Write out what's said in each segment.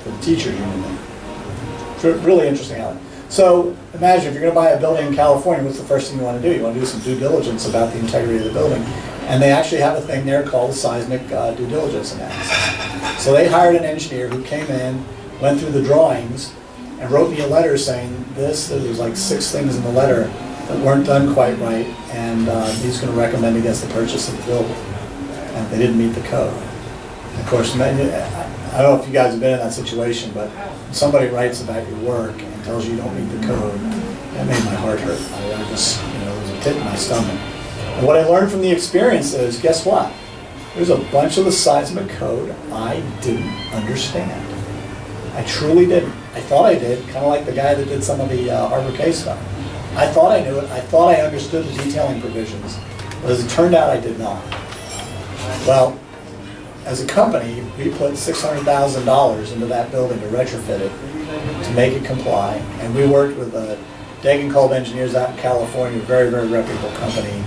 the teachers union. It's really interesting how. So imagine if you're going to buy a building in California, what's the first thing you want to do? You want to do some due diligence about the integrity of the building. And they actually have a thing there called seismic due diligence analysis. So they hired an engineer who came in, went through the drawings, and wrote me a letter saying this. There was like 6 things in the letter that weren't done quite right, and he's going to recommend against the purchase of the building. And they didn't meet the code. And of course, I don't know if you guys have been in that situation, but when somebody writes about your work and tells you don't meet the code, that made my heart hurt. I just, it was a pit in my stomach. And what I learned from the experience is, guess what? There's a bunch of the seismic code I didn't understand. I truly didn't. I thought I did, kind of like the guy that did some of the Harbor K stuff. I thought I knew it. I thought I understood the detailing provisions, but as it turned out, I did not. Well, as a company, we put $600,000 into that building to retrofit it, to make it comply, and we worked with Dagan Kolb Engineers out in California, a very, very reputable company,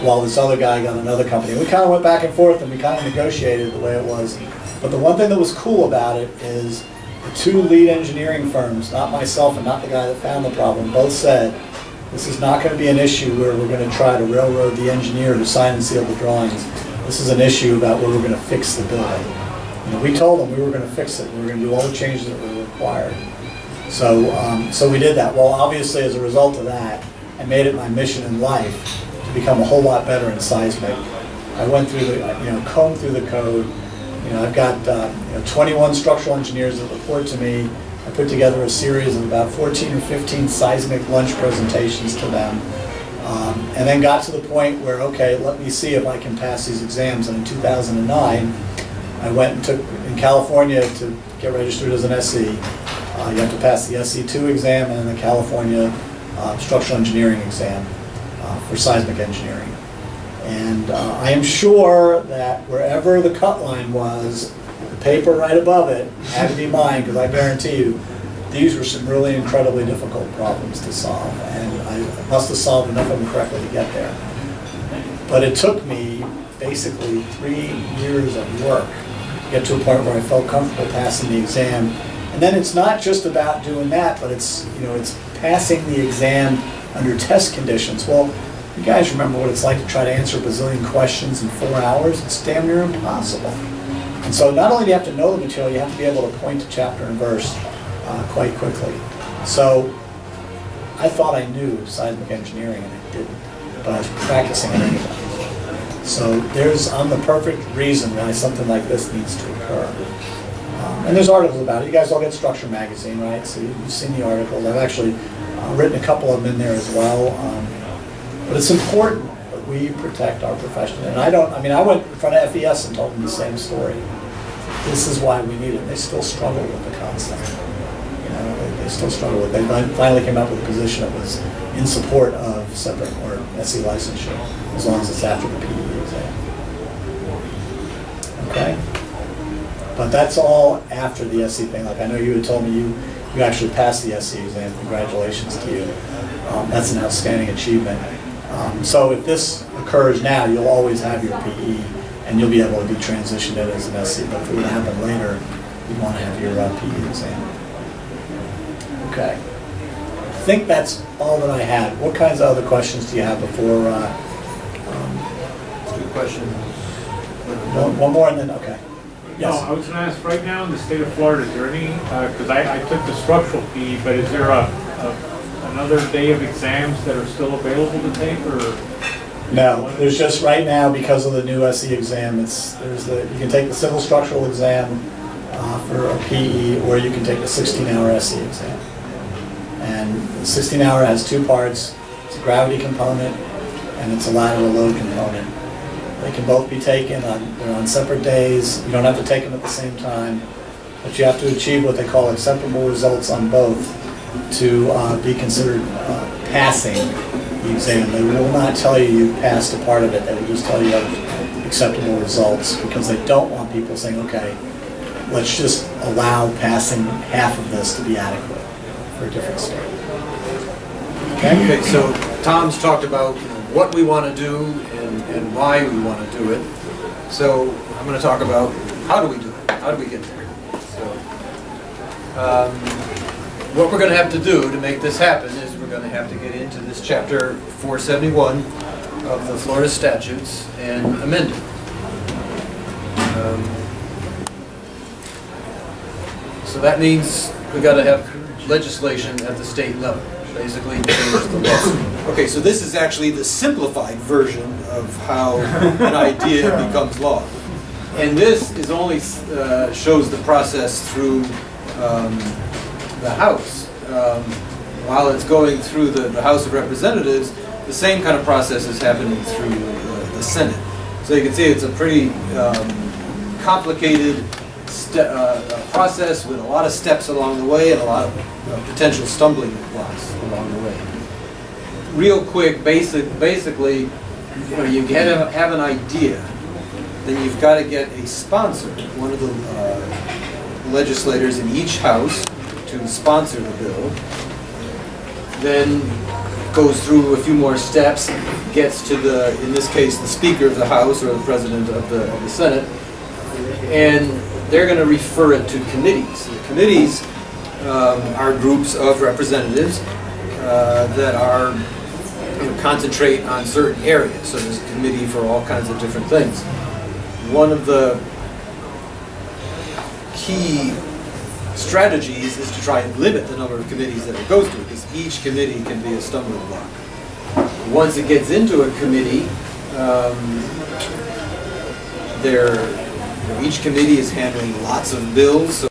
while this other guy got another company. We kind of went back and forth, and we kind of negotiated the way it was. But the one thing that was cool about it is the 2 lead engineering firms, not myself and not the guy that found the problem, both said, this is not going to be an issue where we're going to try to railroad the engineer who signed and sealed the drawings. This is an issue about where we're going to fix the building. We told them we were going to fix it. We were going to do all the changes that were required. So we did that. Well, obviously, as a result of that, I made it my mission in life to become a whole lot better in seismic. I went through the, combed through the code. I've got 21 structural engineers that report to me. I put together a series of about 14 or 15 seismic lunch presentations to them. And then got to the point where, okay, let me see if I can pass these exams. And in 2009, I went and took, in California, to get registered as an SE, you have to pass the SE2 exam and the California structural engineering exam for seismic engineering. And I am sure that wherever the cut line was, the paper right above it had to be mine, because I guarantee you, these were some really incredibly difficult problems to solve, and I must have solved enough of them correctly to get there. But it took me basically 3 years of work to get to a point where I felt comfortable passing the exam. And then it's not just about doing that, but it's passing the exam under test conditions. Well, you guys remember what it's like to try to answer a bazillion questions in 4 hours? It's damn near impossible. And so not only do you have to know the material, you have to be able to point to chapter and verse quite quickly. So I thought I knew seismic engineering, and I didn't, but I was practicing it anyway. So I'm the perfect reason why something like this needs to occur. And there's articles about it. You guys all get Structure Magazine, right? So you've seen the articles. I've actually written a couple of them in there as well. But it's important that we protect our profession. And I went in front of FES and told them the same story. This is why we need it. They still struggle with the concept. They still struggle with it. They finally came up with a position that was in support of separate or SE licensure, as long as it's after the PE exam. Okay? But that's all after the SE thing. Like I know you had told me you actually passed the SE exam. Congratulations to you. That's an outstanding achievement. So if this occurs now, you'll always have your PE, and you'll be able to be transitioned in as an SE. But if it would happen later, you'd want to have your PE exam. Okay. I think that's all that I had. What kinds of other questions do you have before? That's a good question. One more and then, okay. Yes. No, I was going to ask, right now in the state of Florida, is there any, because I took the structural PE, but is there another day of exams that are still available to take, or? No, there's just right now, because of the new SE exam, you can take the civil structural exam for a PE, or you can take the 16-hour SE exam. And the 16-hour has 2 parts. It's a gravity component, and it's a lateral load component. They can both be taken they're on separate days. You don't have to take them at the same time, but you have to achieve what they call acceptable results on both to be considered passing the exam. They will not tell you you passed a part of it. They will just tell you have acceptable results, because they don't want people saying, okay, let's just allow passing half of this to be adequate for a different state. Okay, so Tom's talked about what we want to do and why we want to do it. So I'm going to talk about how do we do it? How do we get there? So What we're gonna have to do to make this happen is we're gonna have to get into this chapter 471 of the Florida statutes and amend it. So that means we gotta have legislation at the state level, basically change the law. Okay, so this is actually the simplified version of how an idea becomes law. And this is only, shows the process through the House. While it's going through the House of Representatives, the same kind of process is happening through the Senate. So you can see it's a pretty complicated process with a lot of steps along the way and a lot of potential stumbling blocks along the way. Real quick, basically, you have an idea, then you've got to get a sponsor, one of the legislators in each house to sponsor the bill. Then goes through a few more steps, gets to in this case, the Speaker of the House or the President of the Senate, and they're going to refer it to committees. The committees are groups of representatives that are concentrate on certain areas. So there's a committee for all kinds of different things. One of the key strategies is to try and limit the number of committees that it goes to, because each committee can be a stumbling block. Once it gets into a committee, each committee is handling lots of bills. So